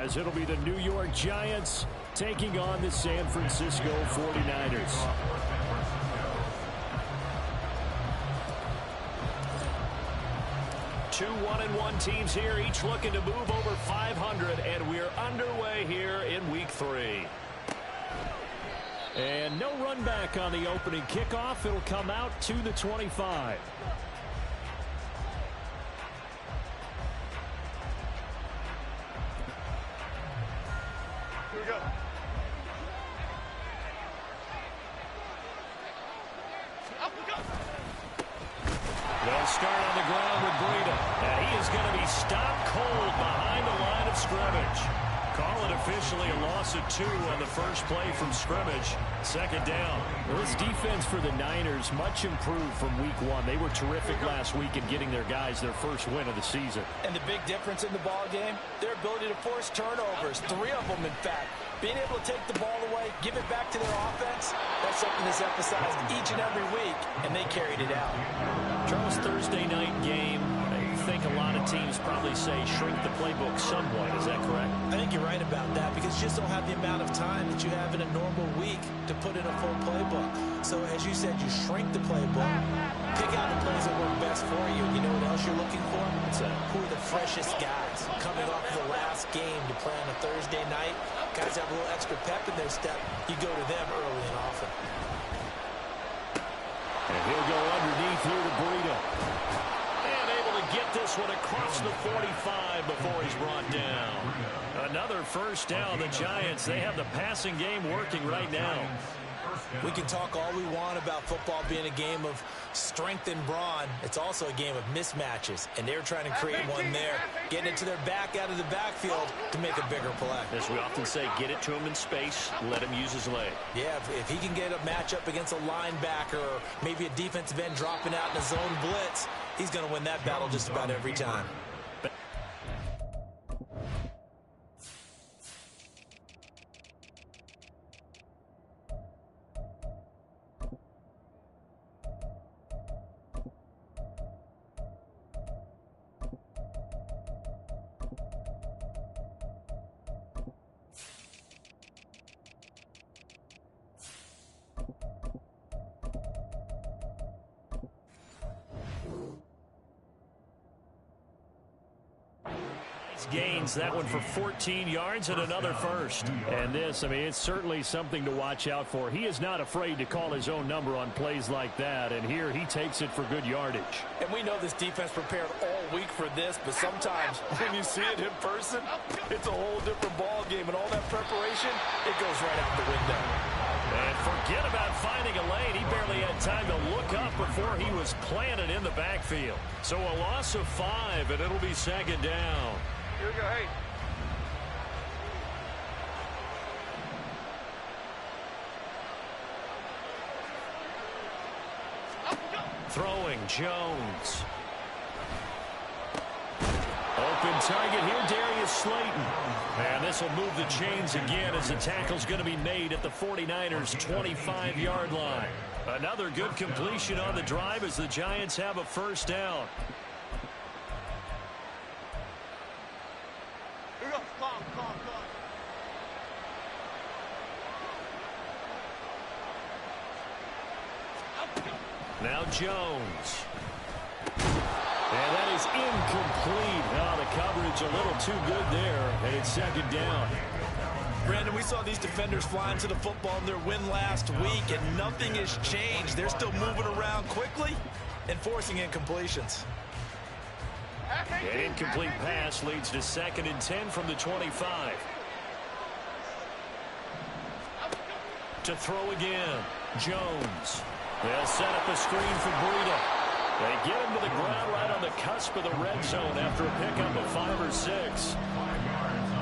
as it'll be the New York Giants taking on the San Francisco 49ers. Two 1-1 teams here, each looking to move over 500, and we're underway here in Week 3. And no run back on the opening kickoff. It'll come out to the 25. Here we go. They'll start on the ground with Breida. And he is going to be stopped cold behind the line of scrimmage. Call it officially a loss of 2 on the first play from scrimmage. Second down. Well, this defense for the Niners much improved from Week 1. They were terrific last week in getting their guys their first win of the season. And the big difference in the ball game, their ability to force turnovers. 3 of them, in fact. Being able to take the ball away, give it back to their offense, that's something that's emphasized each and every week, and they carried it out. Charles, Thursday night game, I think a lot of teams probably say shrink the playbook somewhat. Is that correct? I think you're right about that because you just don't have the amount of time that you have in a normal week to put in a full playbook. So as you said, you shrink the playbook, pick out the plays that work best for you. You know what else you're looking for? Who are the freshest guys coming off the last game to play on a Thursday night? Guys have a little extra pep in their step. You go to them early and often. And he'll go underneath here to Breida. And able to get this one across the 45 before he's brought down. Another first down. The Giants, they have the passing game working right now. We can talk all we want about football being a game of strength and brawn. It's also a game of mismatches, and they're trying to create one there, getting it to their back out of the backfield to make a bigger play. As we often say, get it to him in space, let him use his leg. Yeah, if he can get a matchup against a linebacker or maybe a defensive end dropping out in a zone blitz, he's going to win that battle just about every time. Gains that one for 14 yards and another first. And this, I mean, it's certainly something to watch out for. He is not afraid to call his own number on plays like that, and here he takes it for good yardage. And we know this defense prepared all week for this, but sometimes when you see it in person, it's a whole different ball game, and all that preparation, it goes right out the window. And forget about finding a lane. He barely had time to look up before he was planted in the backfield. So a loss of 5, and it'll be second down. Here we go, hey. Throwing, Jones. Open target here, Darius Slayton. And this will move the chains again as the tackle's going to be made at the 49ers' 25-yard line. Another good completion on the drive as the Giants have a first down. Here we go. Come on. Now Jones. And that is incomplete. Oh, the coverage a little too good there, and it's second down. Brandon, we saw these defenders flying to the football in their win last week, and nothing has changed. They're still moving around quickly and forcing incompletions. An incomplete pass leads to 2nd and 10 from the 25. To throw again, Jones. They'll set up a screen for Breida. They get him to the ground right on the cusp of the red zone after a pickup of 5 or 6.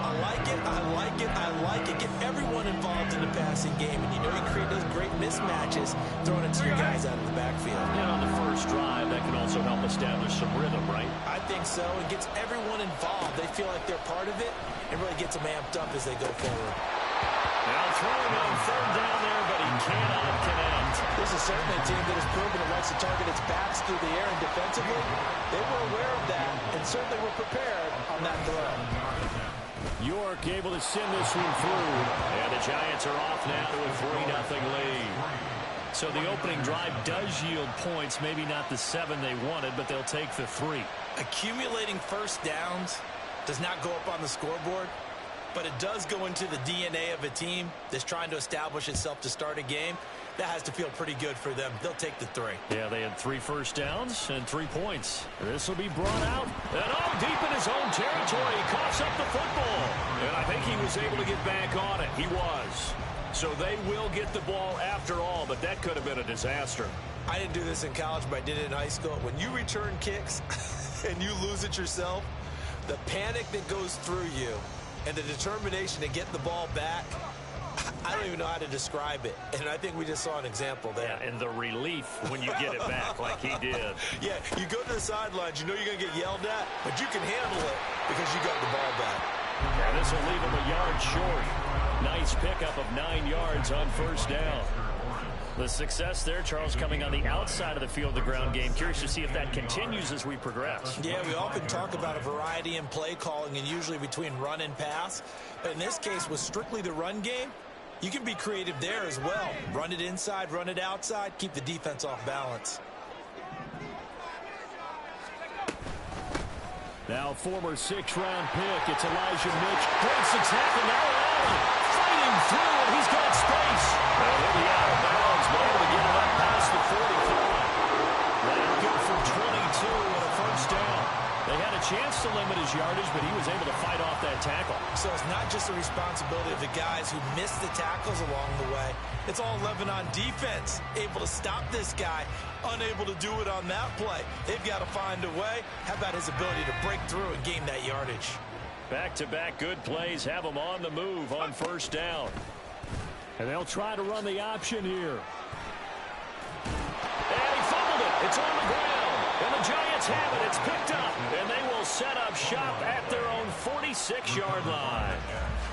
I like it. Get everyone involved in the passing game. And you know you create those great mismatches throwing it to your guys out of the backfield. And on the first drive, that can also help establish some rhythm, right? I think so. It gets everyone involved. They feel like they're part of it and really gets them amped up as they go forward. Now throwing on 3rd down there, but he cannot connect. This is certainly a team that has proven it likes to target its backs through the air and defensively. They were aware of that and certainly were prepared on that throw. York able to send this one through. And the Giants are off now to a 3-0 lead. So the opening drive does yield points, maybe not the 7 they wanted, but they'll take the 3. Accumulating first downs does not go up on the scoreboard, but it does go into the DNA of a team that's trying to establish itself to start a game. That has to feel pretty good for them. They'll take the 3. Yeah, they had 3 first downs and 3 points. This will be brought out. And deep in his own territory. He coughs up the football. And I think he was able to get back on it. He was. So they will get the ball after all, but that could have been a disaster. I didn't do this in college, but I did it in high school. When you return kicks and you lose it yourself, the panic that goes through you and the determination to get the ball back, I don't even know how to describe it. And I think we just saw an example there. Yeah, and the relief when you get it back like he did. Yeah, you go to the sidelines, you know you're going to get yelled at, but you can handle it because you got the ball back. And this will leave him a yard short. Nice pickup of 9 yards on first down. The success there, Charles, coming on the outside of the field, the ground game. Curious to see if that continues as we progress. Yeah, we often talk about a variety in play calling and usually between run and pass. But in this case, with strictly the run game, you can be creative there as well. Run it inside, run it outside, keep the defense off balance. Now former 6th-round pick, it's Elijah Mitch. Breaks the tackle, now Allen fighting through, and he's got space. And he'll be out of bounds, but able to get it up past the 45. That good for 22 and a first down. They had a chance to limit his yardage, but he was able to fight off that tackle. So it's not just the responsibility of the guys who missed the tackles along the way. It's all 11 on defense, able to stop this guy, unable to do it on that play. They've got to find a way. How about his ability to break through and gain that yardage? Back-to-back good plays have him on the move on first down. And they'll try to run the option here. And he fumbled it. It's on the ground. And the Giants have it. It's picked up. And they will set up shop at their own 46-yard line.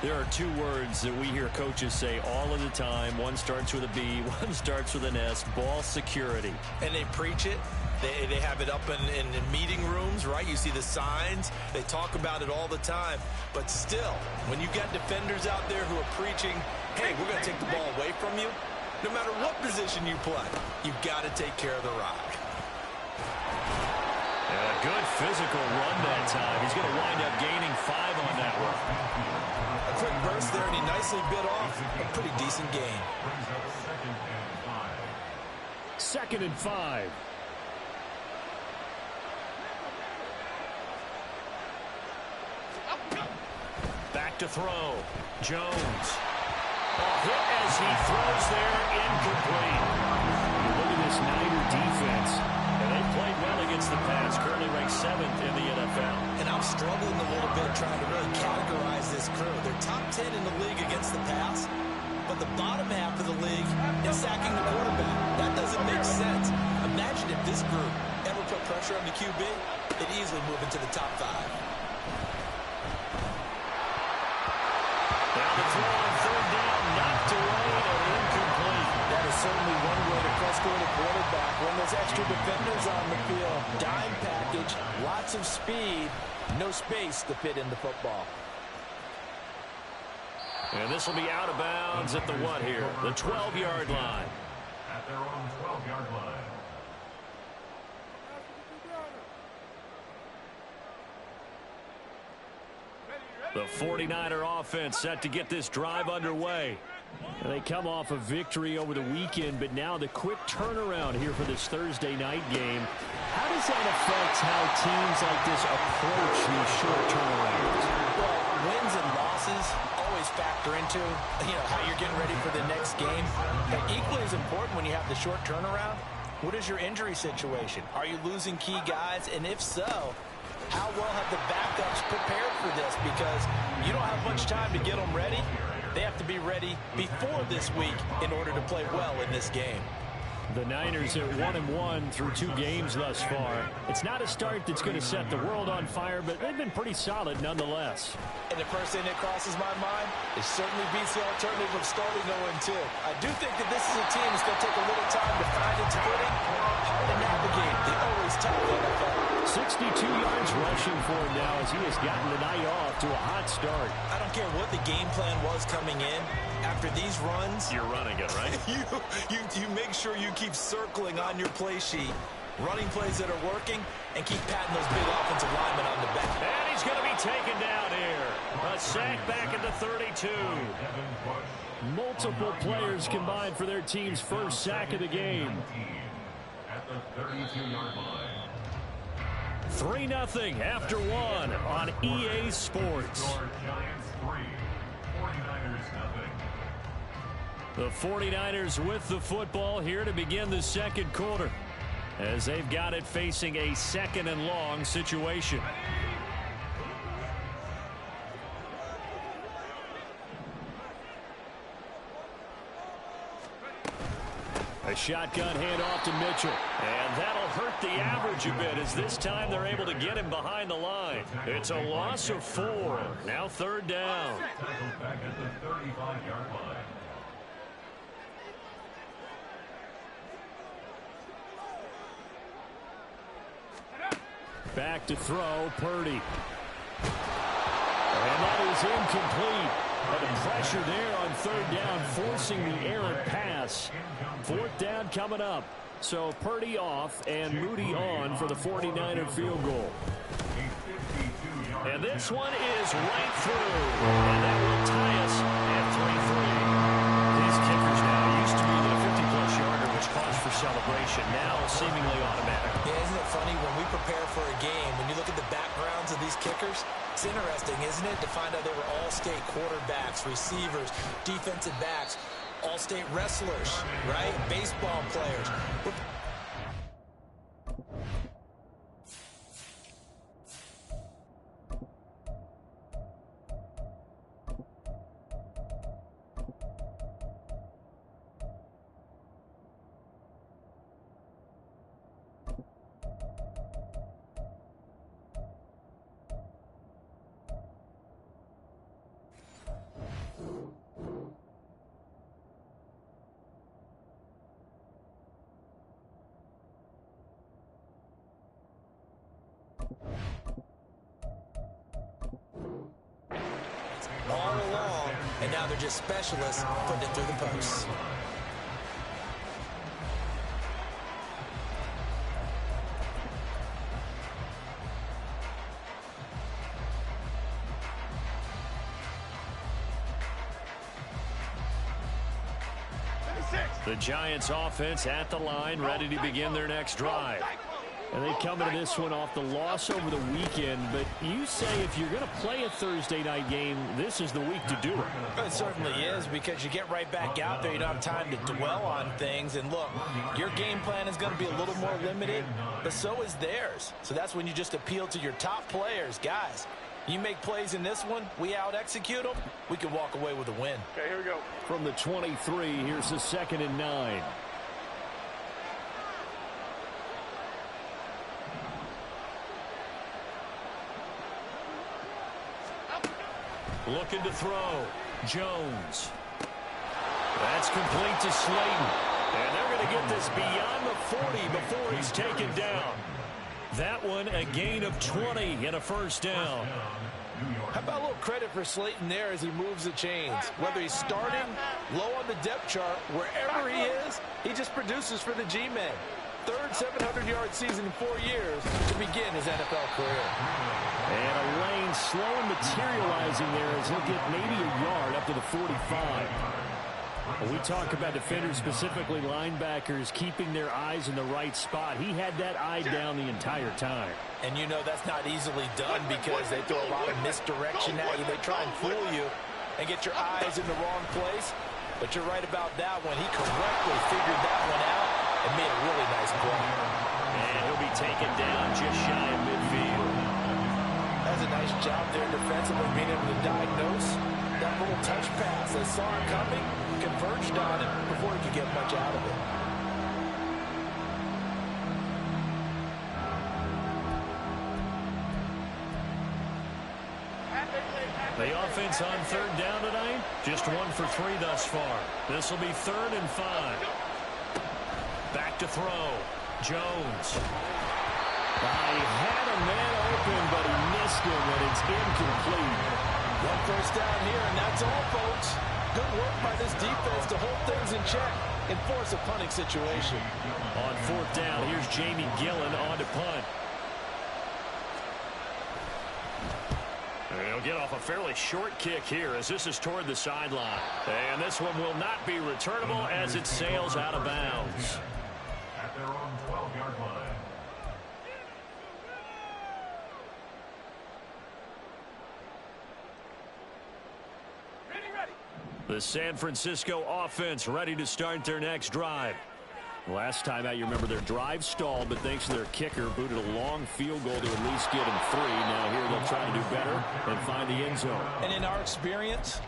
There are 2 words that we hear coaches say all of the time. One starts with a B, one starts with an S, ball security. And they preach it. They have it up in meeting rooms, right? You see the signs. They talk about it all the time. But still, when you got defenders out there who are preaching, hey, we're going to take the ball away from you, no matter what position you play, you've got to take care of the rock. And a good physical run that time. He's going to wind up gaining 5 on that one. A quick burst there, and he nicely bit off a pretty decent gain. 2nd and 5. Back to throw. Jones. A hit as he throws there, incomplete. You look at this Niner defense, and they played well against the pass, currently ranked 7th in the NFL. And I'm struggling a little bit trying to really categorize this crew. They're top 10 in the league against the pass, but the bottom half of the league is sacking the quarterback. That doesn't make sense. Imagine if this group ever put pressure on the QB, they'd easily move into the top 5. Now the throw on 3rd down, knocked away and incomplete. That is certainly one way to frustrate a quarterback. When there's extra defenders on the field, dime package, lots of speed, no space to fit in the football. And this will be out of bounds at the what here? The 12-yard line. At their own 12-yard line. The 49er offense set to get this drive underway. And they come off a victory over the weekend, but now the quick turnaround here for this Thursday night game. How does that affect how teams like this approach these short turnarounds? Well, wins and losses always factor into, how you're getting ready for the next game. But equally as important when you have the short turnaround, what is your injury situation? Are you losing key guys? And if so, how well have the backups prepared for this? Because you don't have much time to get them ready. They have to be ready before this week in order to play well in this game. The Niners at 1-1 through 2 games thus far. It's not a start that's going to set the world on fire, but they've been pretty solid nonetheless. And the first thing that crosses my mind is certainly beats the alternative of starting 0-2. I do think that this is a team that's going to take a little time to find its footing. Hard to navigate the always tough NFL. 62 yards rushing for him now as he has gotten the night off to a hot start. I don't care what the game plan was coming in. After these runs, you're running it, right? you make sure you keep circling on your play sheet, running plays that are working, and keep patting those big offensive linemen on the back. And he's going to be taken down here. A sack back at the 32. Multiple players combined for their team's first sack of the game. At the 32-yard line. 3-0 after one on EA Sports. Giants 3, 49ers 0. The 49ers with the football here to begin the second quarter, as they've got it facing a second and long situation. A shotgun handoff to Mitchell. And that'll hurt the average a bit, as this time they're able to get him behind the line. It's a loss of 4. Now third down. Tackled back at the 35-yard line. Back to throw, Purdy. And that is incomplete. And the pressure there on third down, forcing the errant pass. Fourth down coming up. So Purdy off and Moody on for the 49er field goal. And this one is right through. And that will tie us at 3-3. These kickers now used to be the 50-plus yarder, which calls for celebration. Now seemingly automatic. Yeah, isn't it funny when we prepare for a game, when you look at the backgrounds of these kickers, it's interesting, isn't it, to find out they were all-state quarterbacks, receivers, defensive backs, all-state wrestlers, right? Baseball players. All along, and now they're just specialists putting it through the posts. The Giants offense at the line, ready to begin their next drive. And they come into this one off the loss over the weekend. But you say if you're going to play a Thursday night game, this is the week to do it. It certainly is, because you get right back out there. You don't have time to dwell on things. And look, your game plan is going to be a little more limited, but so is theirs. So that's when you just appeal to your top players. Guys, you make plays in this one, we out-execute them, we can walk away with a win. Okay, here we go. From the 23, here's the 2nd and 9. Looking to throw. Jones. That's complete to Slayton. And they're going to get this beyond the 40 before he's taken down. That one a gain of 20 and a first down. How about a little credit for Slayton there as he moves the chains? Whether he's starting, low on the depth chart, wherever he is, he just produces for the G-men. Third 700-yard season in 4 years to begin his NFL career. And a lane slow and materializing there as he'll get maybe a yard up to the 45. When we talk about defenders, specifically linebackers, keeping their eyes in the right spot. He had that eye down the entire time. And you know that's not easily done because they throw a lot of misdirection at you. They try and fool you and get your eyes in the wrong place. But you're right about that one. He correctly figured that one out and made a really nice play. And he'll be taken down just shy of midfield. That's a nice job there defensively, being able to diagnose that little touch pass. They saw it coming, converged on it before he could get much out of it. The offense on third down tonight, just 1 for 3 thus far. This will be 3rd and 5. Back to throw. Jones. He had a man open, but he missed him, and it's incomplete. One first down here, and that's all, folks. Good work by this defense to hold things in check and force a punting situation. On fourth down, here's Jamie Gillen on to punt. He'll get off a fairly short kick here as this is toward the sideline. And this one will not be returnable as it sails out of bounds. At their own 12-yard line. The San Francisco offense ready to start their next drive. Last time out, you remember their drive stalled, but thanks to their kicker, booted a long field goal to at least get them 3. Now here they'll try to do better and find the end zone. And in our experience,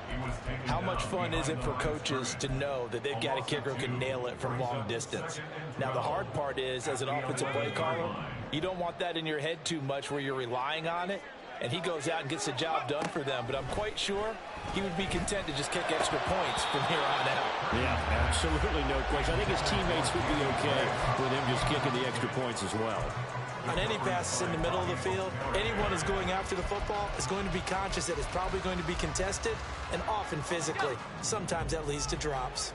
how much fun is it for coaches to know that they've got a kicker who can nail it from long distance? Now, the hard part is, as an offensive play caller, you don't want that in your head too much where you're relying on it, and he goes out and gets the job done for them. But I'm quite sure he would be content to just kick extra points from here on out. Yeah, absolutely no question. I think his teammates would be okay with him just kicking the extra points as well. On any passes in the middle of the field, anyone who's going after the football is going to be conscious that it's probably going to be contested, and often physically. Sometimes that leads to drops.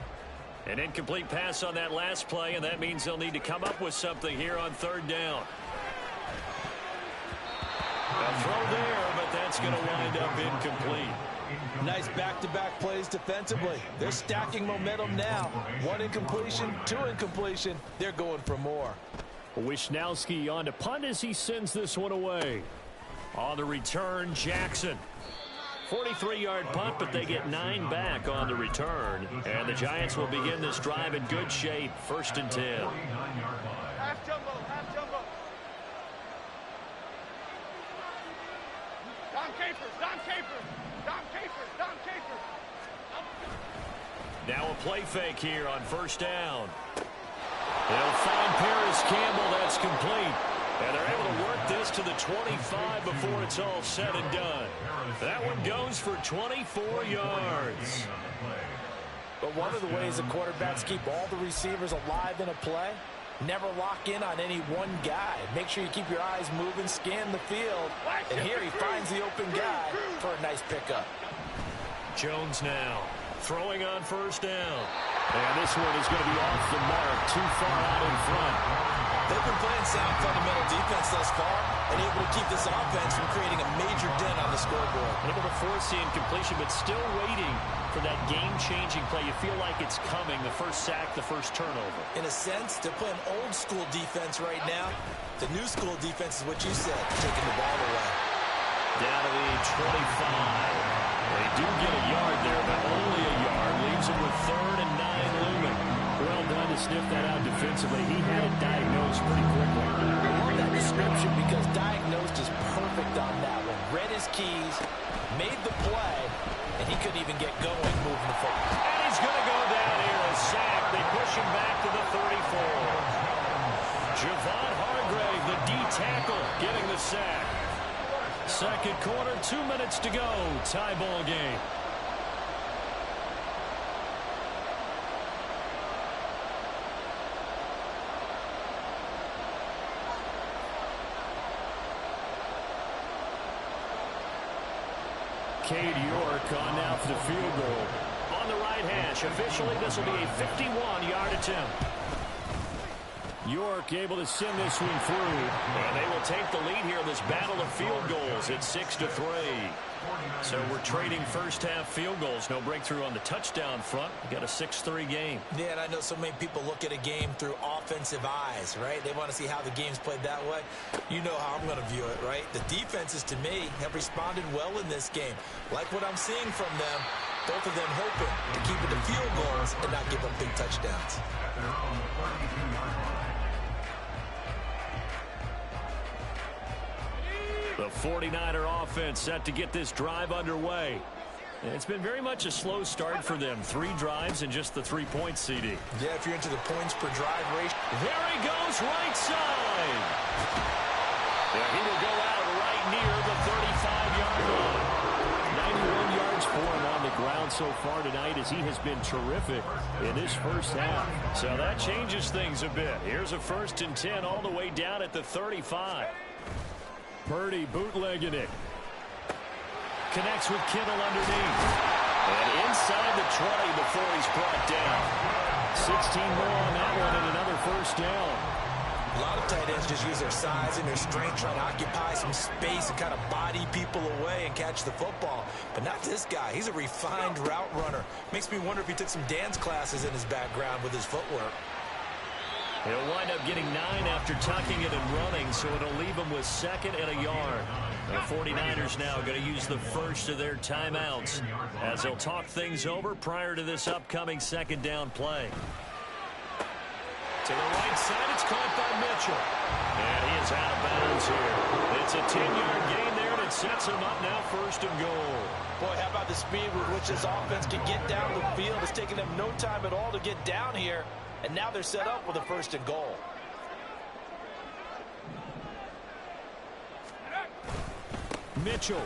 An incomplete pass on that last play, and that means they'll need to come up with something here on third down. A throw there, but that's going to wind up incomplete. Nice back-to-back plays defensively. They're stacking momentum now. 1 incompletion, 2 incompletion. They're going for more. Wisnowski on to punt as he sends this one away. On the return, Jackson. 43-yard punt, but they get 9 back on the return. And the Giants will begin this drive in good shape. 1st and 10. Half jumbo, half jumbo. Don Capers, Don Capers, Don Capers, Don Capers. Now a play fake here on 1st down. They'll find Paris Campbell. That's complete. And they're able to work this to the 25 before it's all said and done. That one goes for 24 yards. But one of the ways the quarterbacks keep all the receivers alive in a play, never lock in on any one guy. Make sure you keep your eyes moving, scan the field. And here he finds the open guy for a nice pickup. Jones now throwing on 1st down. And this one is going to be off the mark, too far out in front. They've been playing sound fundamental defense thus far and able to keep this offense from creating a major dent on the scoreboard. Able to force the incompletion, but still waiting for that game-changing play. You feel like it's coming, the first sack, the first turnover. In a sense, they're playing old-school defense right now. The new school defense is what you said, taking the ball away. Down to the 25. They do get a yard there, but only a yard. Leaves them with 3rd and 9 looming. Well done to sniff that out defensively. He had it diagnosed pretty quickly. I love that description because diagnosed is perfect on that one. Read his keys, made the play, and he couldn't even get going moving the football. And he's going to go down here, a sack. They push him back to the 34. Javon Hargrave, the D tackle, getting the sack. Second quarter, 2 minutes to go. Tie ball game. Cade York on now for the field goal. On the right hash. Officially, this will be a 51-yard attempt. York able to send this one through. And they will take the lead here in this battle of field goals at 6-3. So we're trading first half field goals. No breakthrough on the touchdown front. We got a 6-3 game. Yeah, and I know so many people look at a game through offensive eyes, right? They want to see how the game's played that way. You know how I'm going to view it, right? The defenses, to me, have responded well in this game. Like what I'm seeing from them, both of them hoping to keep it to field goals and not give up big touchdowns. The 49er offense set to get this drive underway. And it's been very much a slow start for them. 3 drives and just the 3-point CD. Yeah, if you're into the points per drive ratio. There he goes, right side. Yeah, he will go out right near the 35-yard line. 91 yards for him on the the ground so far tonight as he has been terrific in this first half. So that changes things a bit. Here's a 1st and 10 all the way down at the 35. Purdy bootlegging it. Connects with Kittle underneath. And inside the 20 before he's brought down. 16 more on that one and another 1st down. A lot of tight ends just use their size and their strength, trying to occupy some space and kind of body people away and catch the football. But not this guy. He's a refined route runner. Makes me wonder if he took some dance classes in his background with his footwork. He'll wind up getting 9 after tucking it and running, so it'll leave him with 2nd and a yard. The 49ers now going to use the first of their timeouts as they'll talk things over prior to this upcoming 2nd down play. To the right side, it's caught by Mitchell. And he is out of bounds here. It's a 10-yard gain there, and it sets him up now 1st and goal. Boy, how about the speed with which this offense can get down the field? It's taken them no time at all to get down here. And now they're set up with a 1st and goal. Mitchell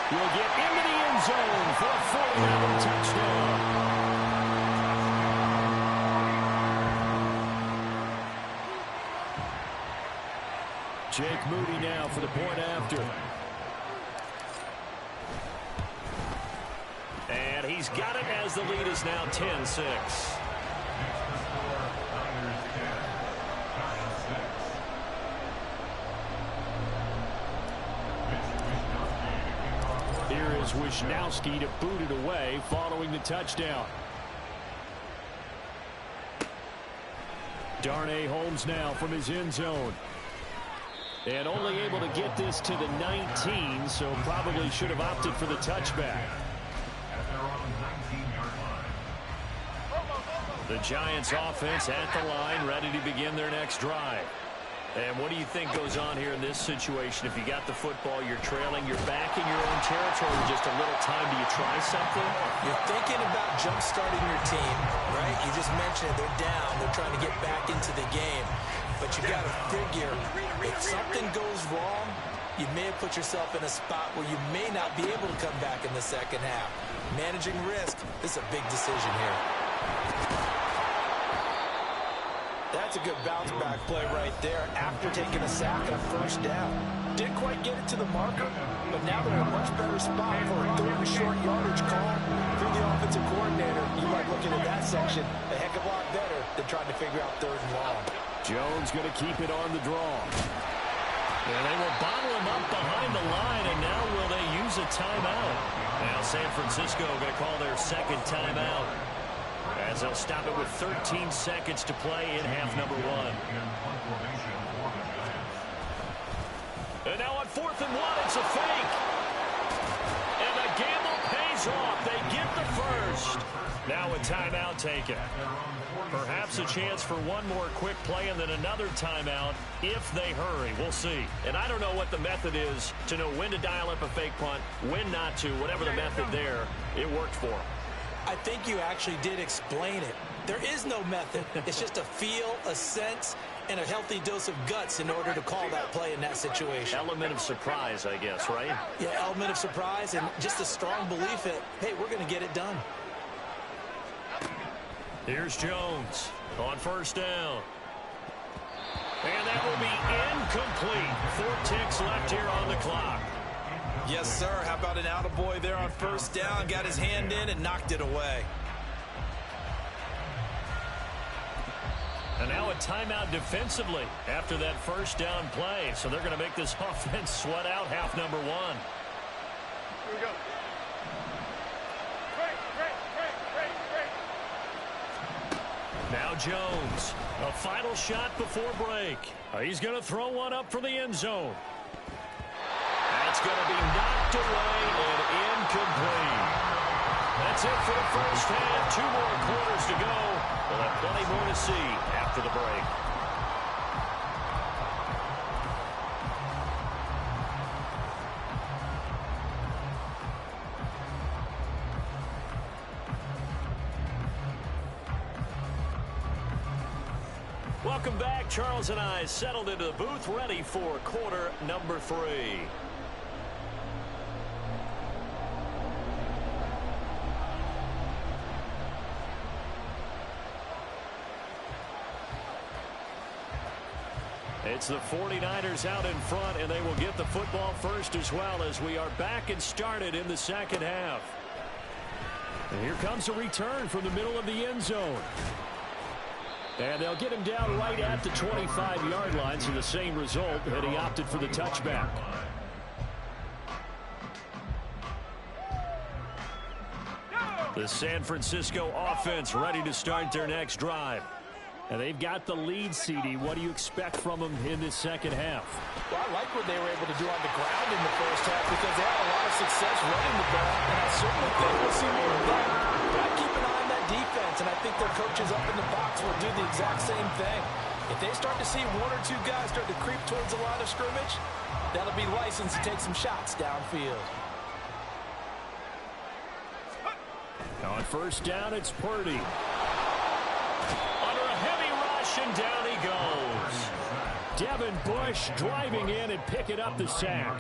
will get into the end zone for a 40-yard touchdown. Jake Moody now for the point after. And he's got it as the lead is now 10-6. Here is Wisnowski to boot it away following the touchdown. Darnay Holmes now from his end zone. And only able to get this to the 19, so probably should have opted for the touchback. The Giants offense at the line, ready to begin their next drive. And what do you think goes on here in this situation? If you got the football, you're trailing, you're back in your own territory, just a little time. Do you try something? You're thinking about jump-starting your team, right? You just mentioned it. They're down. They're trying to get back into the game. But you got to figure, if something goes wrong, you may have put yourself in a spot where you may not be able to come back in the 2nd half. Managing risk, this is a big decision here. That's a good bounce-back play right there after taking a sack on 1st down. Didn't quite get it to the marker, but now they're in a much better spot for a 3rd and short yardage call. Through the offensive coordinator, you like looking at that section a heck of a lot better than trying to figure out 3rd and long. Jones going to keep it on the draw. And they will bottle him up behind the line, and now will they use a timeout? Now San Francisco going to call their 2nd timeout, as they'll stop it with 13 seconds to play in half number 1. And now on 4th and 1, it's a fake. And the gamble pays off. They get the first. Now a timeout taken. Perhaps a chance for one more quick play and then another timeout if they hurry. We'll see. And I don't know what the method is to know when to dial up a fake punt, when not to. Whatever the method there, it worked for them. I think you actually did explain it. There is no method. It's just a feel, a sense, and a healthy dose of guts in order to call that play in that situation. Element of surprise, I guess, right? Yeah, element of surprise and just a strong belief that, hey, we're going to get it done. Here's Jones on 1st down. And that will be incomplete. 4 ticks left here on the clock. Yes, sir. How about an attaboy there on 1st down? Got his hand in and knocked it away. And now a timeout defensively after that 1st down play. So they're going to make this offense sweat out half number 1. Here we go. Now Jones, a final shot before break. He's going to throw one up for the end zone. That's going to be knocked away and incomplete. That's it for the first half. 2 more quarters to go. We'll have plenty more to see after the break. Welcome back. Charles and I settled into the booth, ready for quarter number 3. It's the 49ers out in front, and they will get the football first as well as we are back and started in the second half. And here comes a return from the middle of the end zone. And they'll get him down right at the 25-yard line, so the same result, and he opted for the touchback. The San Francisco offense ready to start their next drive. And they've got the lead, CD. What do you expect from them in this second half? Well, I like what they were able to do on the ground in the first half because they had a lot of success running the ball, and I certainly think we'll see more of that. But I keep an eye on that defense, and I think their coaches up in the box will do the exact same thing. If they start to see one or two guys start to creep towards the line of scrimmage, that'll be license to take some shots downfield. On first down, it's Purdy. Under a heavy rush, and down he goes. Devin Bush driving in and picking up the sack.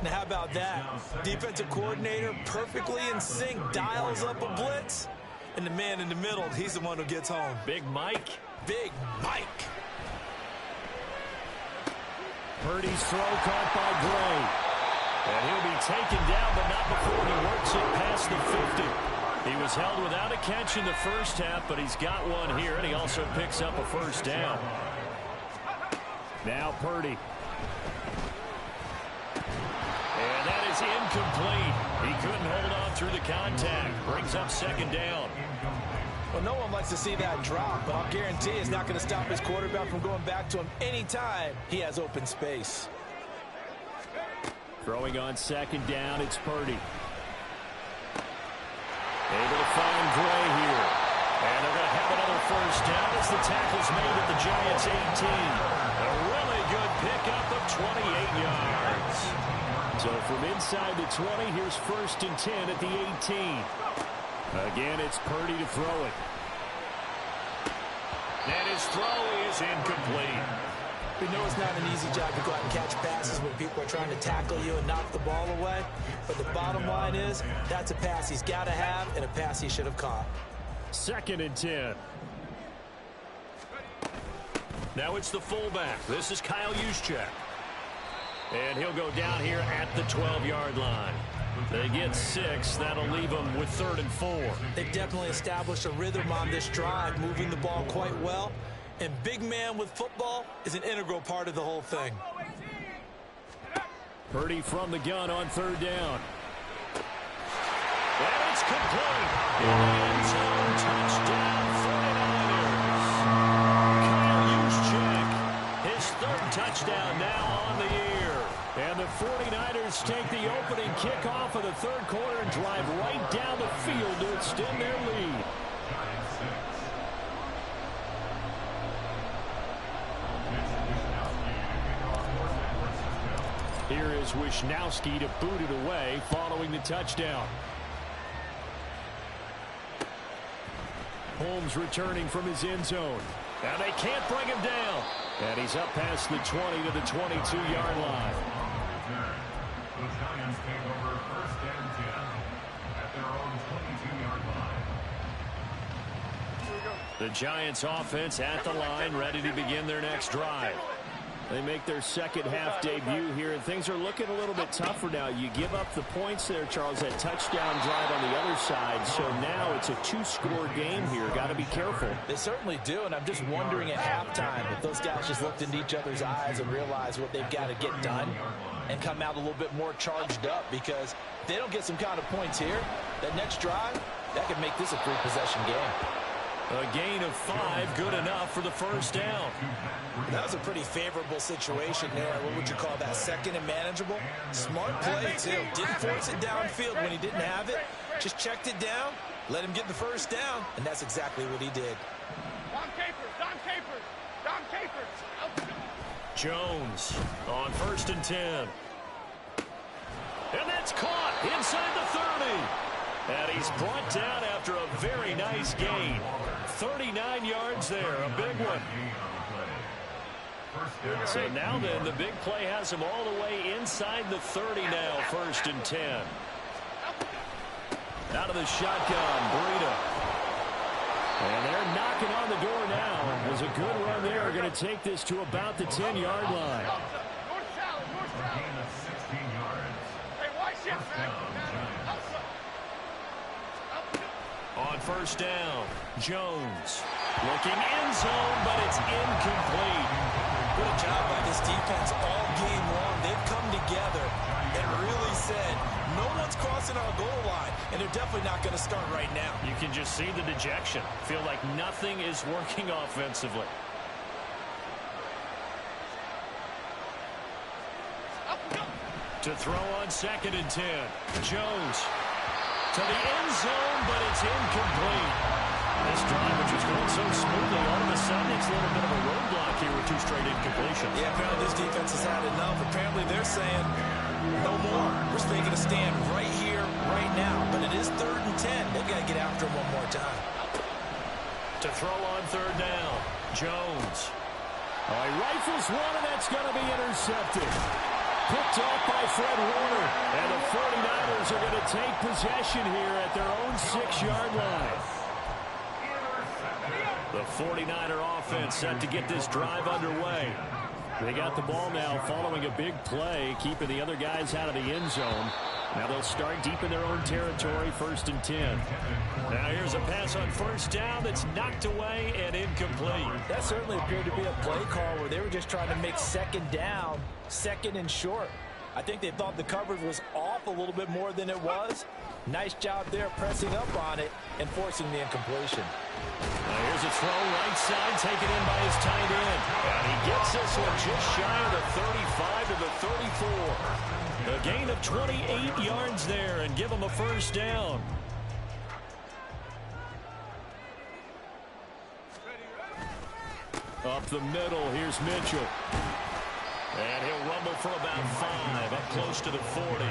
Now, how about that? Defensive coordinator perfectly in sync, dials up a blitz, and the man in the middle, he's the one who gets home. Big Mike. Big Mike. Purdy's throw caught by Gray. And he'll be taken down, but not before he works it past the 50. He was held without a catch in the first half, but he's got one here, and he also picks up a first down. Now Purdy. And that is incomplete. He couldn't hold on through the contact. Brings up second down. Well, no one likes to see that drop, but I'll guarantee it's not going to stop his quarterback from going back to him anytime he has open space. Throwing on second down, it's Purdy. Able to find Gray here. And they're going to have another first down as the tackle's made at the Giants' 18. A really good pickup of 28 yards. So from inside the 20, here's first and 10 at the 18. Again, it's Purdy to throw it. And his throw is incomplete. We know it's not an easy job to go out and catch passes when people are trying to tackle you and knock the ball away. But the bottom line is, that's a pass he's got to have and a pass he should have caught. Second and 10. Now it's the fullback. This is Kyle Juszczyk. And he'll go down here at the 12-yard line. They get 6. That'll leave them with 3rd and 4. They've definitely established a rhythm on this drive, moving the ball quite well. And big man with football is an integral part of the whole thing. Purdy from the gun on 3rd down. And it's complete. End zone touchdown, 49ers. Kyle Juszczyk, his 3rd touchdown now on the year. And the 49ers take the opening kickoff of the 3rd quarter and drive right down the field to extend their lead. Here is Wisnowski to boot it away following the touchdown. Holmes returning from his end zone. Now they can't bring him down. And he's up past the 20 to the 22-yard line. The Giants take over first and 10 at their own 22-yard line. The Giants offense at the line, ready to begin their next drive. They make their second half debut here, and things are looking a little bit tougher now. You give up the points there, Charles, that touchdown drive on the other side. So now it's a 2-score game here. Got to be careful. They certainly do, and I'm just wondering at halftime if those guys just looked into each other's eyes and realized what they've got to get done and come out a little bit more charged up, because if they don't get some kind of points here, that next drive, that could make this a 3-possession game. A gain of 5, good enough for the first down. That was a pretty favorable situation there. What would you call that? Second and manageable? Smart play, too. Didn't force it downfield when he didn't have it. Just checked it down, let him get the first down, and that's exactly what he did. Don Capers. Jones on first and 10. And that's caught inside the 30. And he's brought down after a very nice gain. 39 yards there, a big one. So now then, the big play has him all the way inside the 30 now, first and 10. Out of the shotgun, Breida. And they're knocking on the door now. There's a good run there. Going to take this to about the 10-yard line. A gain of 16 yards. Hey, watch it. First down, Giants. On first down, Jones looking end zone, but it's incomplete. Good job by this defense all game long. They've come together and really said, no one's crossing our goal line, and they're definitely not going to start right now. You can just see the dejection. Feel like nothing is working offensively. To throw on 2nd and 10. Jones to the end zone, but it's incomplete. This drive, which was going so smoothly, all of a sudden it's a little bit of a roadblock here with 2 straight incompletions. Yeah, apparently this defense has had enough. Apparently they're saying, no more. We're making a stand right here, right now. But it is 3rd and 10. They've got to get after him one more time. To throw on 3rd down, Jones. Oh, he rifles one, and that's going to be intercepted. Picked off by Fred Warner. And the 49ers are going to take possession here at their own 6-yard line. The 49er offense set to get this drive underway. They got the ball now following a big play, keeping the other guys out of the end zone. Now they'll start deep in their own territory, 1st and 10. Now here's a pass on first down that's knocked away and incomplete. That certainly appeared to be a play call where they were just trying to make 2nd down, 2nd and short. I think they thought the coverage was off a little bit more than it was. Nice job there pressing up on it and forcing the incompletion. Now here's a throw right side taken in by his tight end. And he gets this one just shy of the 35 to the 34. A gain of 28 yards there and give him a first down. Up the middle, here's Mitchell. And he'll rumble for about 5, up close to the 40.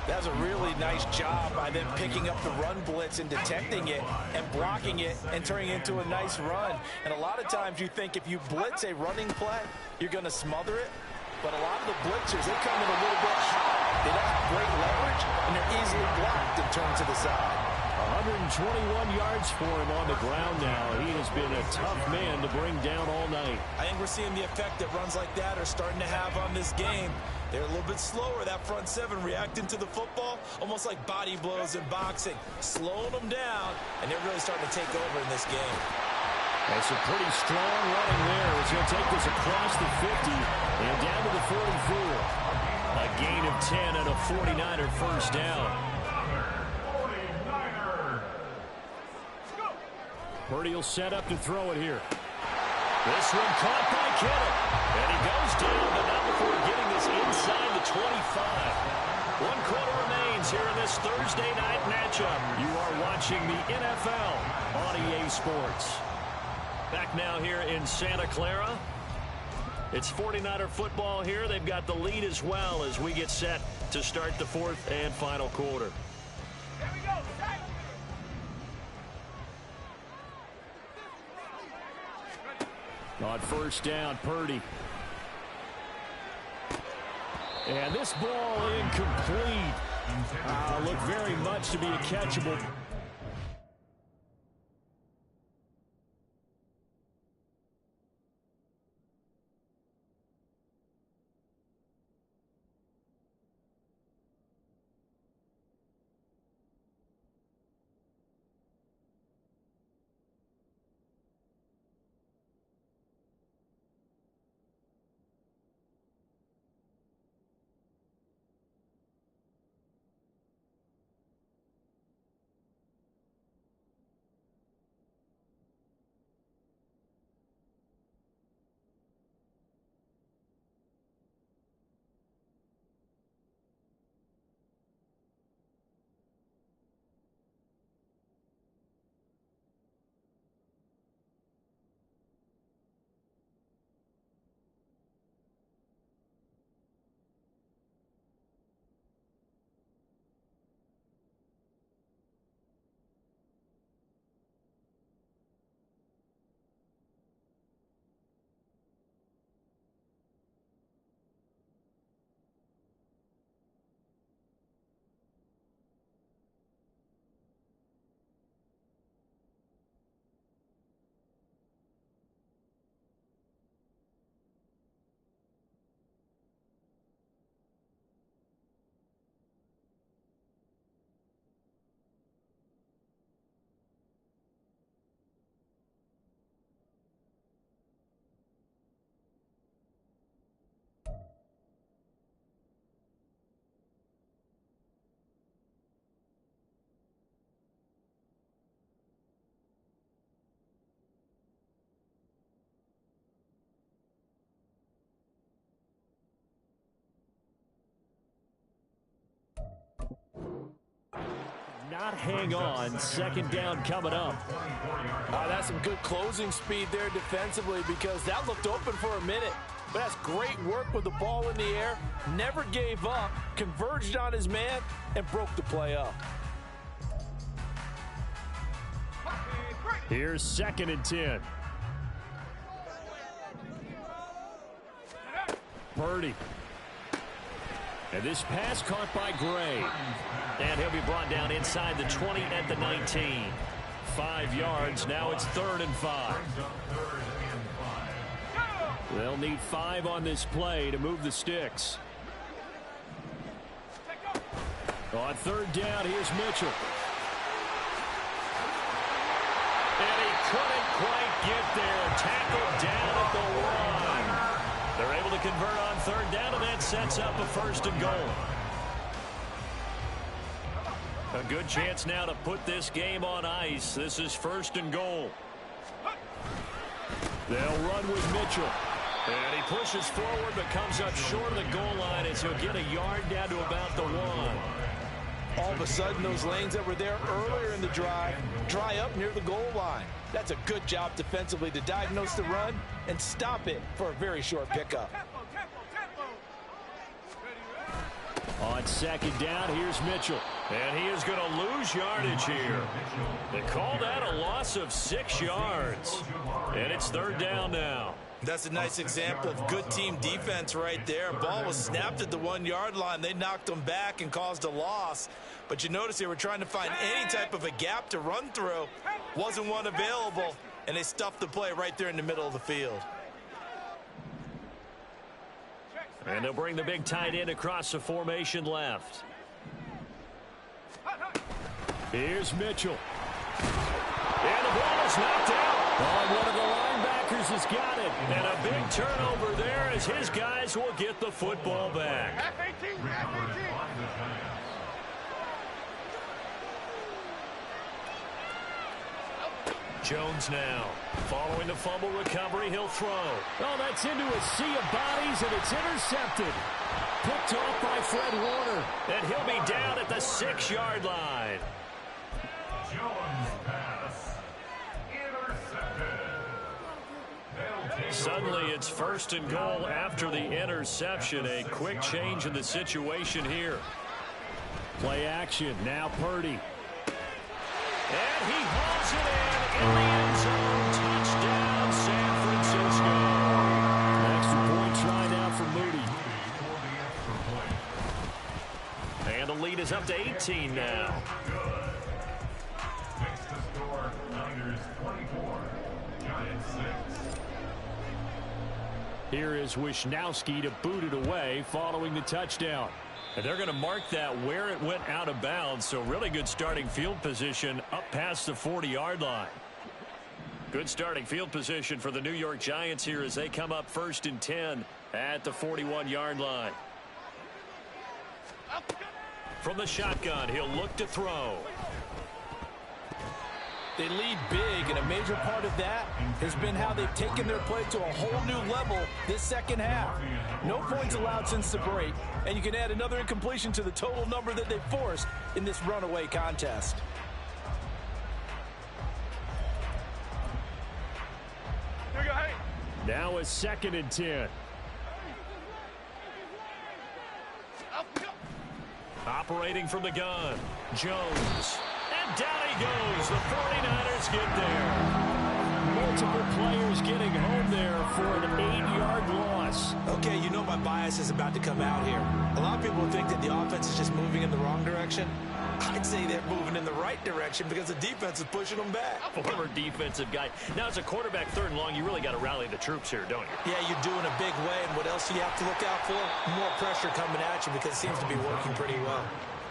That's a really nice job by them picking up the run blitz and detecting it and blocking it and turning it into a nice run. And a lot of times you think if you blitz a running play, you're going to smother it. But a lot of the blitzers, they come in a little bit high. They don't have great leverage, and they're easily blocked and turned to the side. 121 yards for him on the ground now. He has been a tough man to bring down all night. I think we're seeing the effect that runs like that are starting to have on this game. They're a little bit slower, that front 7, reacting to the football, almost like body blows in boxing, slowing them down, and they're really starting to take over in this game. That's a pretty strong running there as he'll take this across the 50 and down to the 44. A gain of 10 and a 49er first down. Purdy will set up to throw it here. This one caught by Kittle. And he goes down, but not before getting this inside the 25. 1 quarter remains here in this Thursday night matchup. You are watching the NFL on EA Sports. Back now here in Santa Clara. It's 49er football here. They've got the lead as well as we get set to start the 4th and final quarter. Here we go. On first down, Purdy. And this ball incomplete. Looked very much to be a catchable. cannot hang on. Second down coming up. That's some good closing speed there defensively because that looked open for a minute. But that's great work with the ball in the air. Never gave up, converged on his man, and broke the play up. Here's 2nd and 10. Purdy. And this pass caught by Gray. And he'll be brought down inside the 20 at the 19. 5 yards. Now it's 3rd and 5. They'll need 5 on this play to move the sticks. On 3rd down, here's Mitchell. And he couldn't quite get there. Tackled down at the 1. They're able to convert on 3rd down, and that sets up a 1st and goal. A good chance now to put this game on ice. This is 1st and goal. They'll run with Mitchell. And he pushes forward but comes up short of the goal line as he'll get a yard down to about the 1. All of a sudden, those lanes that were there earlier in the drive dry up near the goal line. That's a good job defensively to diagnose the run and stop it for a very short pickup. On 2nd down, here's Mitchell. And he is going to lose yardage here. They call that a loss of 6 yards. And it's 3rd down now. That's a nice example of good team defense right there. Ball was snapped at the 1-yard line. They knocked them back and caused a loss. But you notice they were trying to find any type of a gap to run through. Wasn't one available, and they stuffed the play right there in the middle of the field. And they'll bring the big tight end across the formation left. Here's Mitchell. And the ball is knocked out. One of the linebackers has got it. And a big turnover there as his guys will get the football back. F-18, F-18. Jones now. Following the fumble recovery, he'll throw. Oh, that's into a sea of bodies, and it's intercepted. Picked off by Fred Warner. And he'll be down at the 6-yard line. Jones pass. Intercepted. Suddenly, it's 1st and goal after the interception. A quick change in the situation here. Play action. Now Purdy. And he hauls it in the end zone. Touchdown, San Francisco. Extra point try now for Moody. And the lead is up to 18 now. Makes the score Niners 24, Giants 6. Here is Wisnowski to boot it away following the touchdown. And they're going to mark that where it went out of bounds. So really good starting field position up past the 40-yard line. Good starting field position for the New York Giants here as they come up 1st and 10 at the 41-yard line. From the shotgun, he'll look to throw. They lead big, and a major part of that has been how they've taken their play to a whole new level this second half. No points allowed since the break, and you can add another incompletion to the total number that they forced in this runaway contest. Now a 2nd and 10. Operating from the gun, Jones. And down he goes. The 49ers get there. Multiple players getting home there for an 8-yard loss. Okay, you know my bias is about to come out here. A lot of people think that the offense is just moving in the wrong direction. I'd say they're moving in the right direction because the defense is pushing them back. Former defensive guy. Now, as a quarterback 3rd and long, you really got to rally the troops here, don't you? Yeah, you're doing a big way, and what else do you have to look out for? More pressure coming at you because it seems to be working pretty well.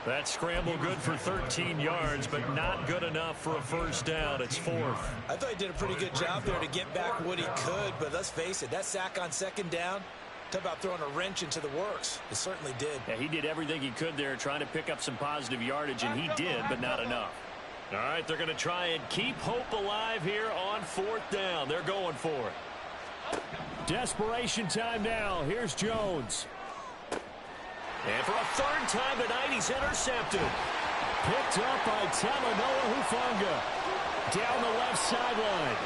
That scramble good for 13 yards, but not good enough for a 1st down. It's 4th. I thought he did a pretty good job there to get back what he could, but let's face it, that sack on 2nd down, talk about throwing a wrench into the works. It certainly did. Yeah, he did everything he could there trying to pick up some positive yardage, and he did, but not enough. All right, they're going to try and keep hope alive here on 4th down. They're going for it. Desperation time now. Here's Jones. And for a 3rd time tonight, he's intercepted. Picked up by Talanoa Hufanga. Down the left sideline.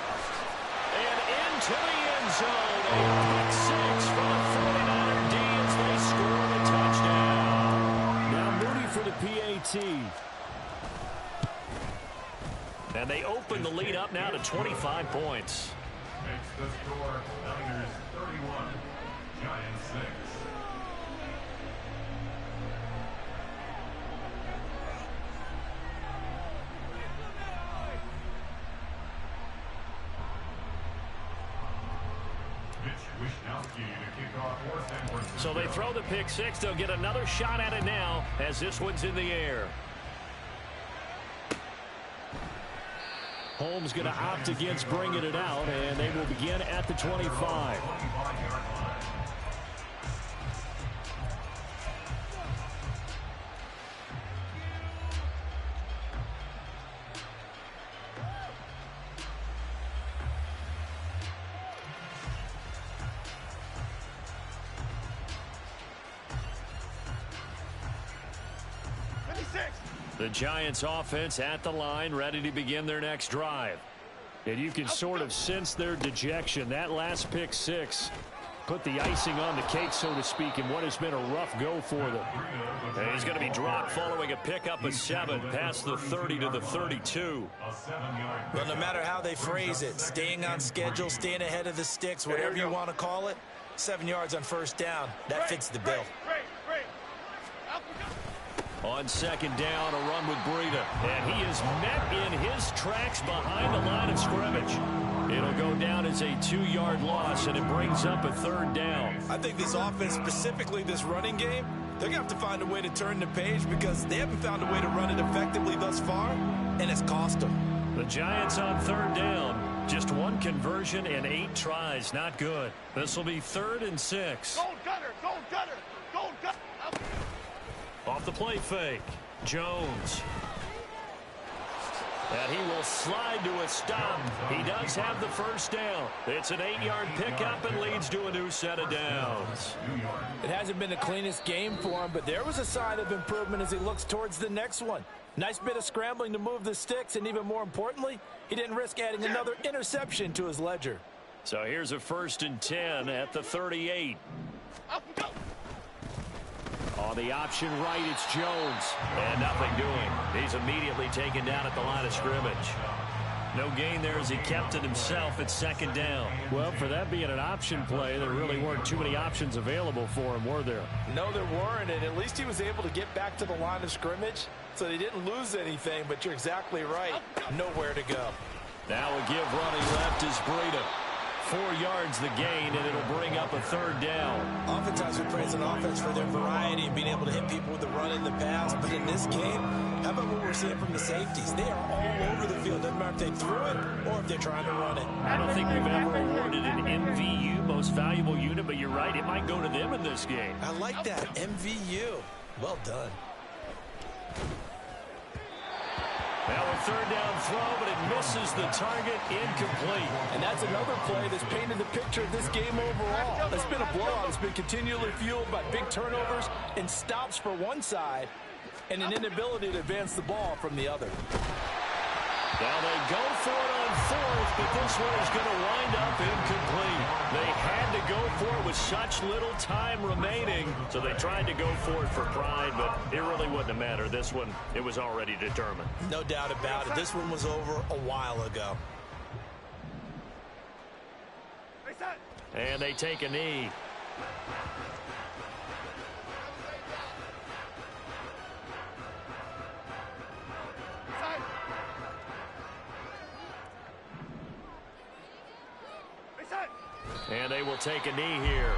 And into the end zone. A pick six for the 49er D as they score the touchdown. Now Moody for the PAT. And they open the lead up now to 25 points. Makes the score Niners 31, Giants 6. So they throw the pick six. They'll get another shot at it now as this one's in the air. Holmes going to opt against bringing it out, and they will begin at the 25. The Giants offense at the line, ready to begin their next drive. And you can sort of sense their dejection. That last pick six put the icing on the cake, so to speak, in what has been a rough go for them. And he's going to be dropped following a pickup of 7 past the 30 to the 32. Well, no matter how they phrase it, staying on schedule, staying ahead of the sticks, whatever you want to call it, 7 yards on first down, that fits the bill. On second down, a run with Breida. And he is met in his tracks behind the line of scrimmage. It'll go down as a 2-yard loss, and it brings up a third down. I think this offense, specifically this running game, they're going to have to find a way to turn the page because they haven't found a way to run it effectively thus far, and it's cost them. The Giants on third down. Just 1 conversion and 8 tries. Not good. This will be 3rd and 6. Gold gunner, gold gunner, gold gunner. Off the play fake, Jones. And he will slide to a stop. He does have the first down. It's an 8-yard pickup and leads to a new set of downs. It hasn't been the cleanest game for him, but there was a sign of improvement as he looks towards the next one. Nice bit of scrambling to move the sticks, and even more importantly, he didn't risk adding another interception to his ledger. So here's a 1st and 10 at the 38. On the option right, it's Jones. And nothing doing. He's immediately taken down at the line of scrimmage. No gain there as he kept it himself at 2nd down. Well, for that being an option play, there really weren't too many options available for him, were there? No, there weren't, and at least he was able to get back to the line of scrimmage, so they didn't lose anything, but you're exactly right. Nowhere to go. Now a give running left is Breida. 4 yards the gain, and it'll bring up a 3rd down. Oftentimes we praise an offense for their variety and being able to hit people with the run in the pass, but in this game, how about what we're seeing from the safeties? They are all over the field. Doesn't matter if they threw it or if they're trying to run it. I don't think we've ever awarded an MVU, most valuable unit, but you're right, it might go to them in this game. I like that, MVU. Well done. Now a 3rd down throw, but it misses the target, incomplete. And that's another play that's painted the picture of this game overall. It's been a blowout. It's been continually fueled by big turnovers and stops for one side and an inability to advance the ball from the other. Now they go for it on 4th, but this one is going to wind up incomplete. They had to go for it with such little time remaining, so they tried to go for it for pride, but it really wouldn't have mattered. This one, it was already determined. No doubt about it. This one was over a while ago. And they take a knee. And they will take a knee here.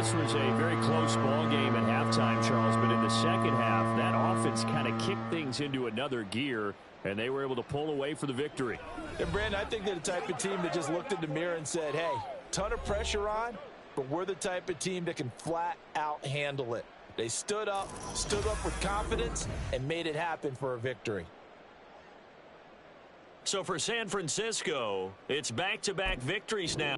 this was a very close ball game at halftime, Charles, but in the second half, that offense kind of kicked things into another gear, and they were able to pull away for the victory. And, Brandon, I think they're the type of team that just looked in the mirror and said, hey, ton of pressure on, but we're the type of team that can flat out handle it. They stood up with confidence, and made it happen for a victory. So for San Francisco, it's back-to-back victories now.